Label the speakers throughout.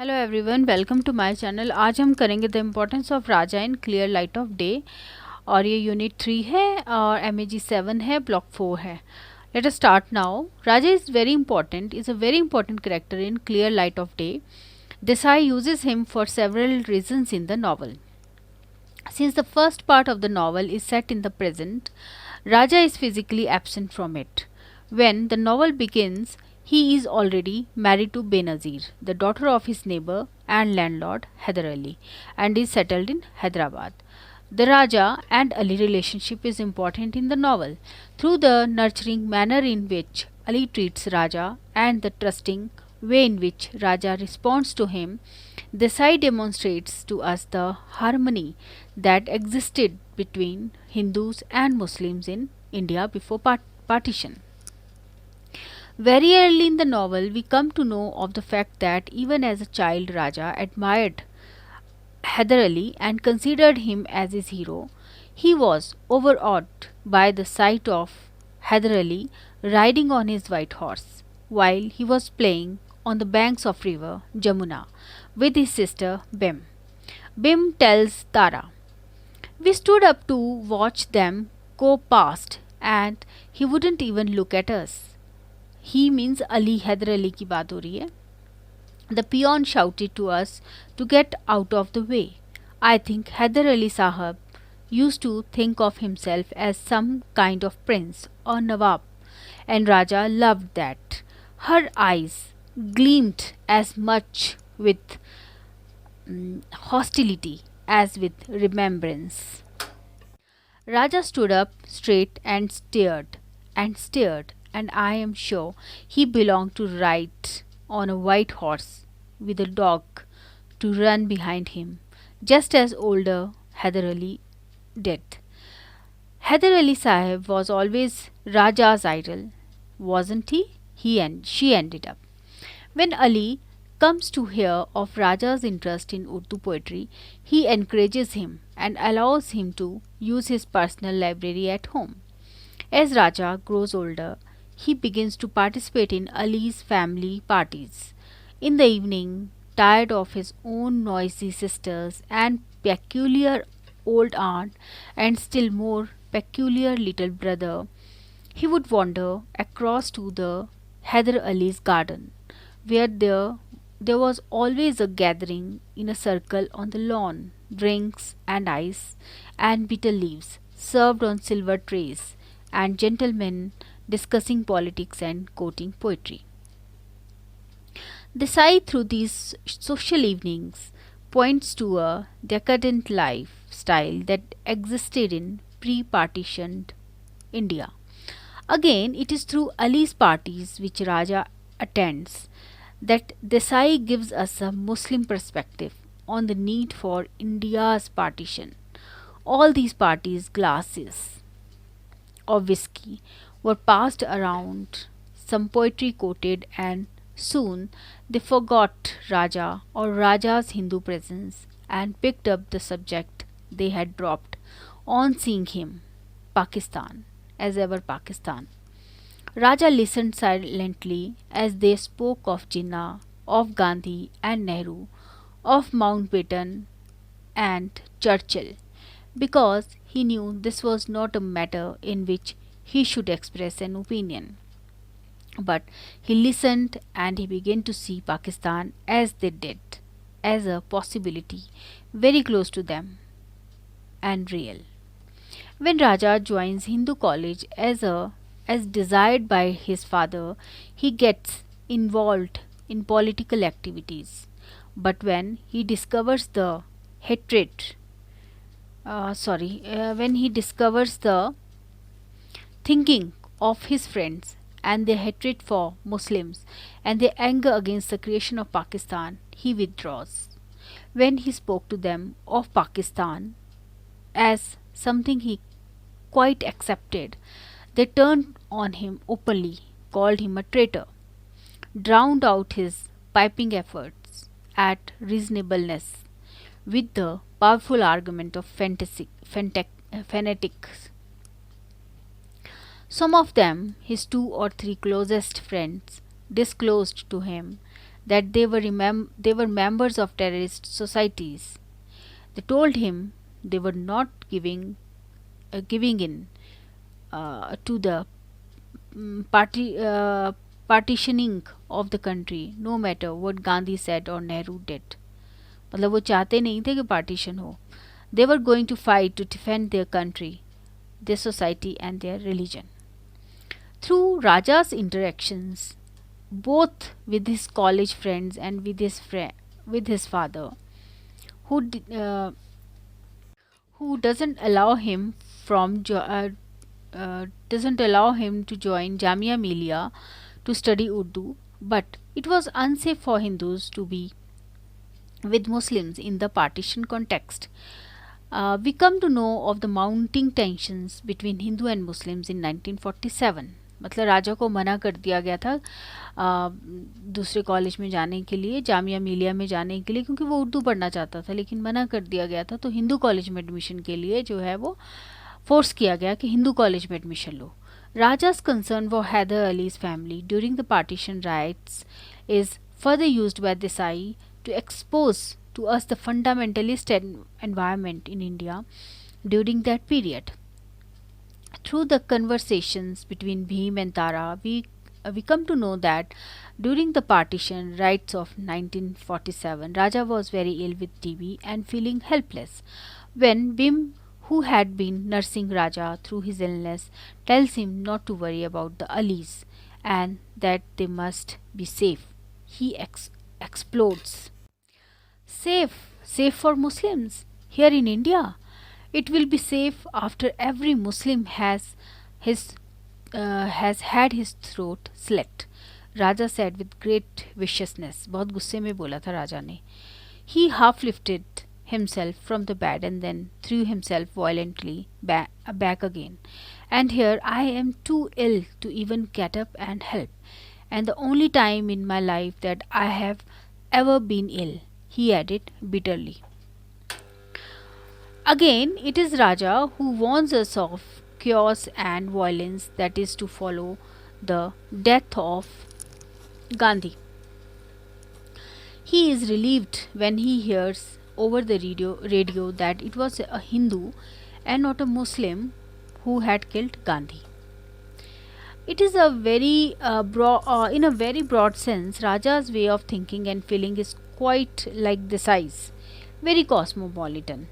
Speaker 1: Hello everyone, welcome to my channel. आज हम करेंगे the importance of raja in clear light of day. और ये यूनिट 3 है और एमएजी 7 है, ब्लॉक 4 है। Let us start now. Raja is a very important character in clear light of day. Desai uses him for several reasons in the novel. Since the first part of the novel is set in the present, Raja is physically absent from it. When the novel begins, he is already married to Benazir, the daughter of his neighbor and landlord Hyder Ali, and is settled in Hyderabad. The Raja and Ali relationship is important in the novel through the nurturing manner in which Ali treats Raja and the trusting way in which Raja responds to him. Desai demonstrates to us the harmony that existed between Hindus and Muslims in India before partition. Very early in the novel, we come to know of the fact that even as a child, Raja admired Hyder Ali and considered him as his hero. He was overawed by the sight of Hyder Ali riding on his white horse while he was playing on the banks of river Jamuna with his sister Bim. Bim tells Tara, "We stood up to watch them go past and he wouldn't even look at us." He means Ali, Hyder Ali की बात हो रही है. The peon shouted to us to get out of the way. I think Hyder Ali Sahab used to think of himself as some kind of prince or Nawab, and Raja loved that. Her eyes gleamed as much with hostility as with remembrance. Raja stood up straight and stared, and I am sure he belonged to ride on a white horse with a dog to run behind him, just as older Hyder Ali did. Hyder Ali Sahib was always Raja's idol, wasn't he? She ended up. When Ali comes to hear of Raja's interest in Urdu poetry, he encourages him and allows him to use his personal library at home. As Raja grows older, he begins to participate in Ali's family parties. In the evening, tired of his own noisy sisters and peculiar old aunt and still more peculiar little brother, he would wander across to the Hyder Ali's garden, where there was always a gathering in a circle on the lawn, drinks and ice and bitter leaves served on silver trays, and gentlemen discussing politics and quoting poetry. Desai, through these social evenings, points to a decadent lifestyle that existed in pre partitioned India. Again, it is through Ali's parties, which Raja attends, that Desai gives us a Muslim perspective on the need for India's partition. All these parties' glasses of whiskey were passed around, some poetry quoted, and soon they forgot Raja or Raja's Hindu presence and picked up the subject they had dropped on seeing him, Pakistan, as ever Pakistan. Raja listened silently as they spoke of Jinnah, of Gandhi and Nehru, of Mountbatten and Churchill, because he knew this was not a matter in which he should express an opinion. But he listened and he began to see Pakistan as they did, as a possibility very close to them and real. When Raja joins Hindu college as desired by his father, he gets involved in political activities. But when he discovers the hatred, when he discovers the thinking of his friends and their hatred for Muslims and their anger against the creation of Pakistan, he withdraws. When he spoke to them of Pakistan as something he quite accepted, they turned on him openly, called him a traitor, drowned out his piping efforts at reasonableness with the powerful argument of fanatics. Some of them, his two or three closest friends, disclosed to him that they were members of terrorist societies. They told him they were not giving in to the partitioning of the country, no matter what Gandhi said or Nehru did. मतलब वो चाहते नहीं थे कि partition हो. They were going to fight to defend their country, their society and their religion. Through Raja's interactions, both with his college friends and with his father, who who doesn't allow him to join Jamia Millia to study Urdu, but it was unsafe for Hindus to be with Muslims in the partition context. We come to know of the mounting tensions between Hindu and Muslims in 1947. मतलब राजा को मना कर दिया गया था दूसरे college में जाने के लिए, जामिया मिलिया में जाने के लिए, क्योंकि वो उर्दू पढ़ना चाहता था, लेकिन मना कर दिया गया था. तो हिंदू कॉलेज में एडमिशन के लिए जो है वो फोर्स किया गया कि हिंदू कॉलेज में एडमिशन लो. Raja's concern for Hyder Ali's family during the partition riots is further used by Desai to expose to us the fundamentalist environment in India during that period. Through the conversations between Bhim and Tara, we come to know that during the partition riots of 1947, Raja was very ill with TB and feeling helpless. When Bhim, who had been nursing Raja through his illness, tells him not to worry about the Alis and that they must be safe, he explodes. Safe, safe for Muslims here in India. It will be safe after every Muslim has had his throat slit. Raja said with great viciousness. बहुत गुस्से में बोला था राजा ने. He half lifted himself from the bed and then threw himself violently back again. And here I am too ill to even get up and help. And the only time in my life that I have ever been ill, he added bitterly. Again, it is Raja who warns us of chaos and violence that is to follow the death of Gandhi. He is relieved when he hears over the radio that it was a Hindu and not a Muslim who had killed Gandhi. It is a very in a very broad sense, Raja's way of thinking and feeling is quite like Desai's, very cosmopolitan.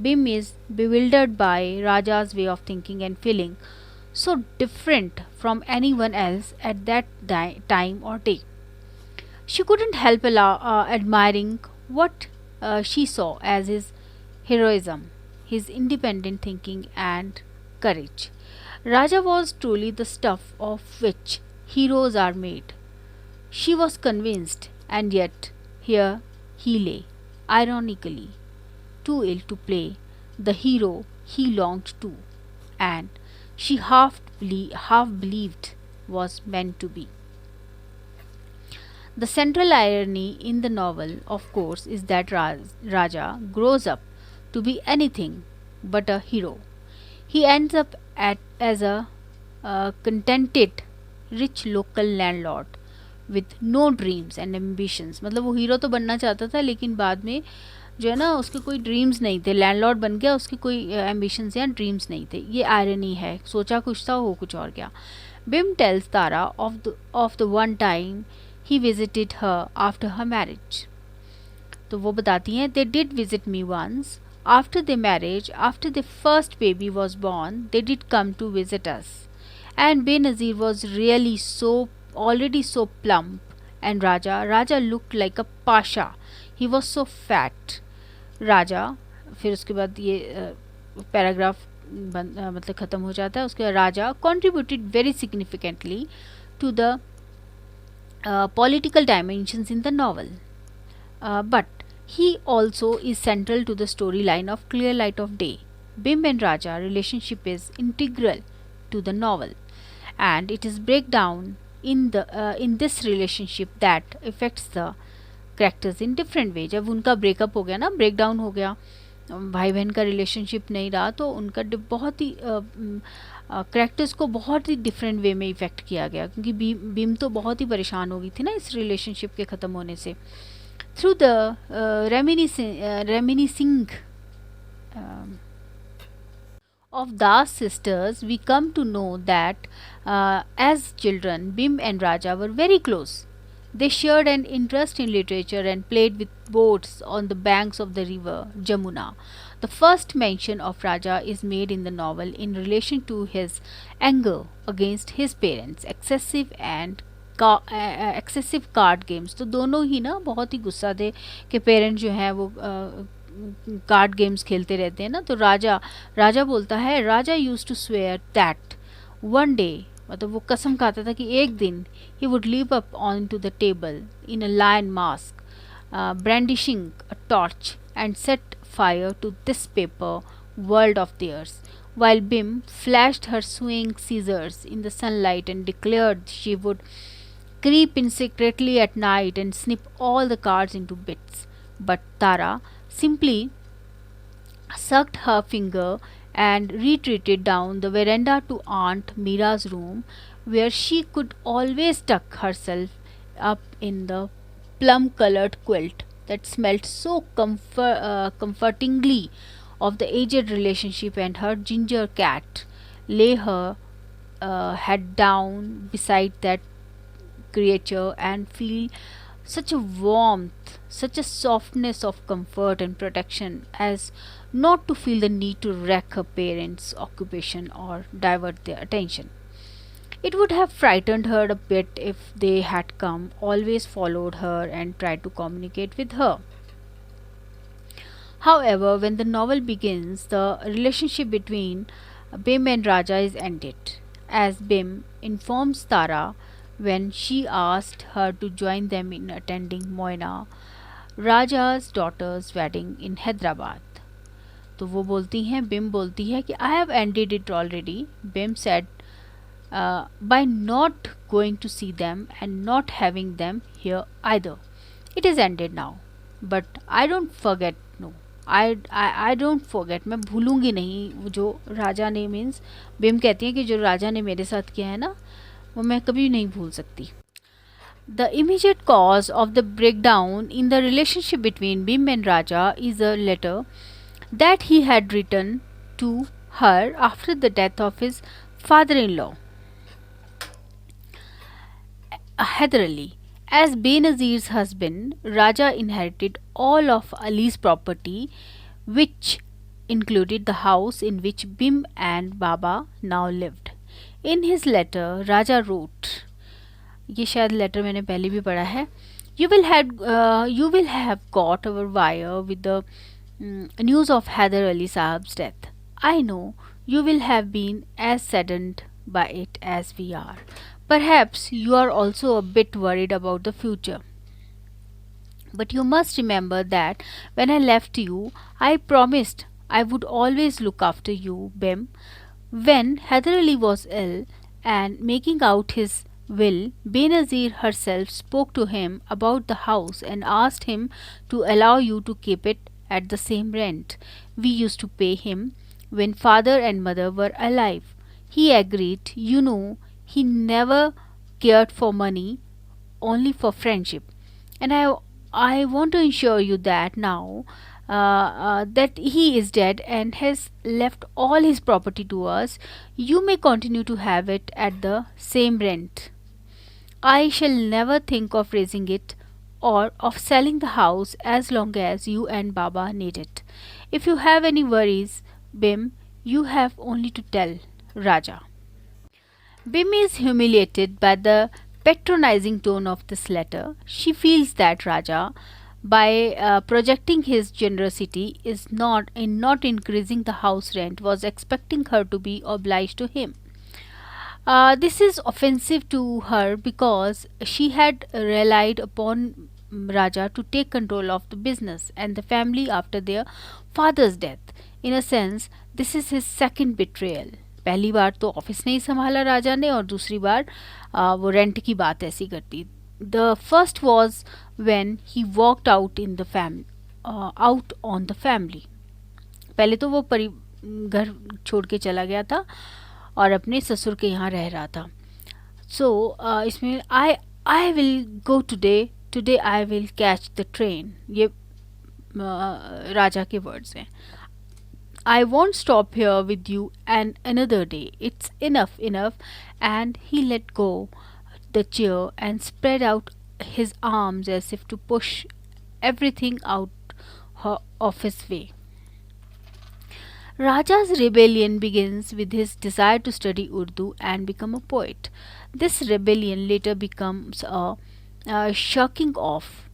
Speaker 1: Bhim is bewildered by Raja's way of thinking and feeling, so different from anyone else at that time or day. She couldn't help admiring what she saw as his heroism, his independent thinking and courage. Raja was truly the stuff of which heroes are made. She was convinced, and yet here he lay, ironically, too ill to play the hero he longed to, and she half believed was meant to be. The central irony in the novel, of course, is that Raja grows up to be anything but a hero. He ends up as a contented, rich local landlord with no dreams and ambitions. मतलब वो hero तो बनना चाहता था, लेकिन बाद में जो है ना उसके कोई ड्रीम्स नहीं थे. लैंडलॉर्ड बन गया, उसके कोई एम्बिशंस या ड्रीम्स नहीं थे. ये आयरनी है, सोचा कुछ था हो कुछ और गया. Bim tells Tara of the one time he visited her after her marriage. तो वो बताती हैं, they did visit me once. After their marriage, after their first baby was born, they did come to visit us. And Benazir was really already so plump, and Raja looked like a pasha. He was so fat. राजा, फिर उसके बाद ये paragraph मतलब ख़त्म हो जाता है. उसके बाद राजा contributed very significantly to the political dimensions in the novel. But he also is central to the storyline of Clear Light of Day. Bim and Raja relationship is integral to the novel, and it is breakdown in this relationship that affects the characters in different way. जब उनका breakup हो गया ना, breakdown हो गया, भाई बहन का रिलेशनशिप नहीं रहा, तो उनका बहुत ही करेक्टर्स को बहुत ही डिफरेंट वे में इफ़ेक्ट किया गया, क्योंकि बीम तो बहुत ही परेशान हो गई थी ना इस रिलेशनशिप के ख़त्म होने से. Through the reminiscing of Das sisters, we come to know that as children, Bim and Raja were very close. They shared an interest in literature and played with boats on the banks of the river Jamuna. The first mention of Raja is made in the novel in relation to his anger against his parents, excessive card games. तो दोनों ही ना बहुत ही गुस्सा थे कि parents जो हैं वो कार्ड गेम्स खेलते रहते हैं ना. तो राजा राजा बोलता है, Raja use to swear that one day, मतलब वो कसम खाता था कि एक दिन he would leave up on to the table in a lion mask, brandishing a torch and set fire to this paper world of theirs, while Bim flashed her swing scissors in the sunlight and declared she would creep in secretly at night and snip all the cards into bits. But Tara simply sucked her finger and retreated down the veranda to Aunt Mira's room, where she could always tuck herself up in the plum colored quilt that smelt so comfortingly of the aged relationship, and her ginger cat lay her head down beside that creature and feel such a warmth, such a softness of comfort and protection as not to feel the need to wreck her parents' occupation or divert their attention. It would have frightened her a bit if they had come, always followed her, and tried to communicate with her. However, when the novel begins, the relationship between Bim and Raja is ended, as Bim informs Tara when she asked her to join them in attending Moina, Raja's daughter's wedding in Hyderabad. तो वो बोलती हैं, बिम बोलती है कि I have ended it already. Bim said, by not going to see them and not having them here either. It is ended now. But I don't forget, no. I don't forget. मैं भूलूंगी नहीं वो जो राजा ने, means बिम कहती है कि जो राजा ने मेरे साथ किया है ना, वो मैं कभी नहीं भूल सकती. The immediate cause of the breakdown in the relationship between Bim and Raja is a letter that he had written to her after the death of his father-in-law, Hyder Ali. As Benazir's husband, Raja inherited all of Ali's property, which included the house in which Bim and Baba now lived. In his letter, Raja wrote, ये शायद letter मैंने पहले भी पढ़ा है, you will have got our wire with the news of Hyder Ali Sahab's death. I know you will have been as saddened by it as we are. Perhaps you are also a bit worried about the future. But you must remember that when I left you, I promised I would always look after you, Bim. When Hyder Ali was ill and making out his will, Benazir herself spoke to him about the house and asked him to allow you to keep it at the same rent we used to pay him when father and mother were alive. He agreed. You know, he never cared for money, only for friendship. And I want to assure you that now that he is dead and has left all his property to us, you may continue to have it at the same rent. I shall never think of raising it or of selling the house as long as you and Baba need it. If you have any worries, Bim, you have only to tell Raja. Bim is humiliated by the patronizing tone of this letter. She feels that Raja, by projecting his generosity is not increasing the house rent, was expecting her to be obliged to him. This is offensive to her because she had relied upon Raja to take control of the business and the family after their father's death. In a sense, this is his second betrayal. पहली बार तो office नहीं संभाला राजा ने, और दूसरी बार वो rent की बात ऐसी करती. The first was when he walked out on the family. पहले तो वो घर छोड़ के चला गया था और अपने ससुर के यहाँ रह रहा था. सो इसमें I will go today, today I will catch the train, ये राजा के वर्ड्स हैं. I won't stop here with you and another day. It's enough, enough. And he let go the chair and spread out his arms as if to push everything out of his way. Raja's rebellion begins with his desire to study Urdu and become a poet. This rebellion later becomes a shirking off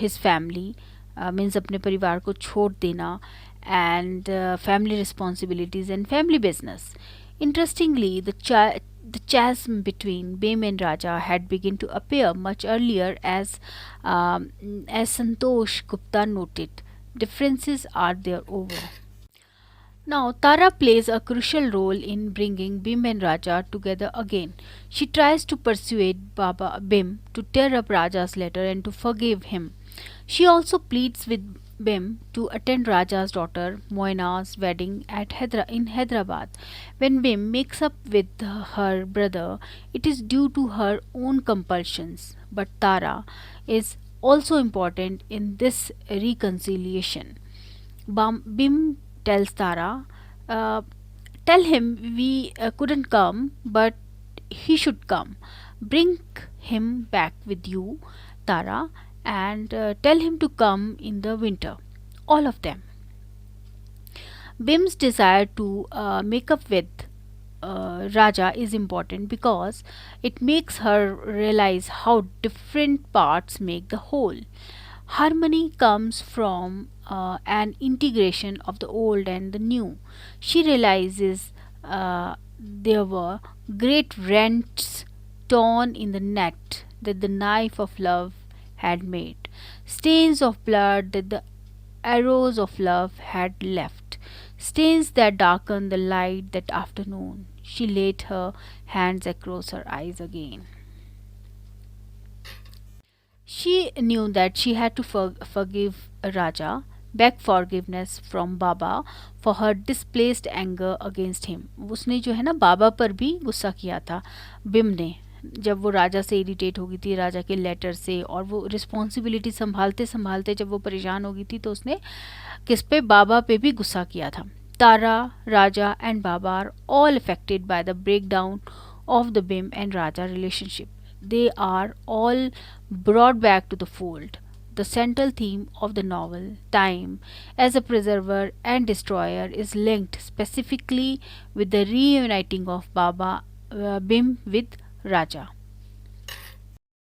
Speaker 1: his family, means अपने परिवार को छोड़ देना, and family responsibilities and family business. Interestingly, the chasm between Bhim and Raja had begun to appear much earlier, as Santosh Gupta noted. Differences are there over. Now, Tara plays a crucial role in bringing Bhim and Raja together again. She tries to persuade Baba Bhim to tear up Raja's letter and to forgive him. She also pleads with Bhim to attend Raja's daughter Moina's wedding in Hyderabad. When Bhim makes up with her brother, it is due to her own compulsions. But Tara is also important in this reconciliation. Bhim tells Tara, uh, tell him we couldn't come, but he should come. Bring him back with you, Tara, and tell him to come in the winter. All of them. Bim's desire to make up with Raja is important because it makes her realize how different parts make the whole. Harmony comes from an integration of the old and the new. She realizes there were great rents torn in the net that the knife of love had made, stains of blood that the arrows of love had left, stains that darkened the light that afternoon. She laid her hands across her eyes again. She knew that she had to forgive Raja, beg forgiveness from Baba for her displaced anger against him. उसने जो है ना बाबा पर भी गुस्सा किया था बिम ने, जब वो राजा से इरिटेट हो गई थी राजा के लेटर से, और वो रिस्पॉन्सिबिलिटी संभालते संभालते जब वो परेशान हो गई थी तो उसने किस पे, बाबा पे भी गुस्सा किया था. Tara, Raja and Baba are all affected by the breakdown of the Bhim and Raja relationship. They are all brought back to the fold. The central theme of the novel, time as a preserver and destroyer, is linked specifically with the reuniting of Baba Bhim with Raja.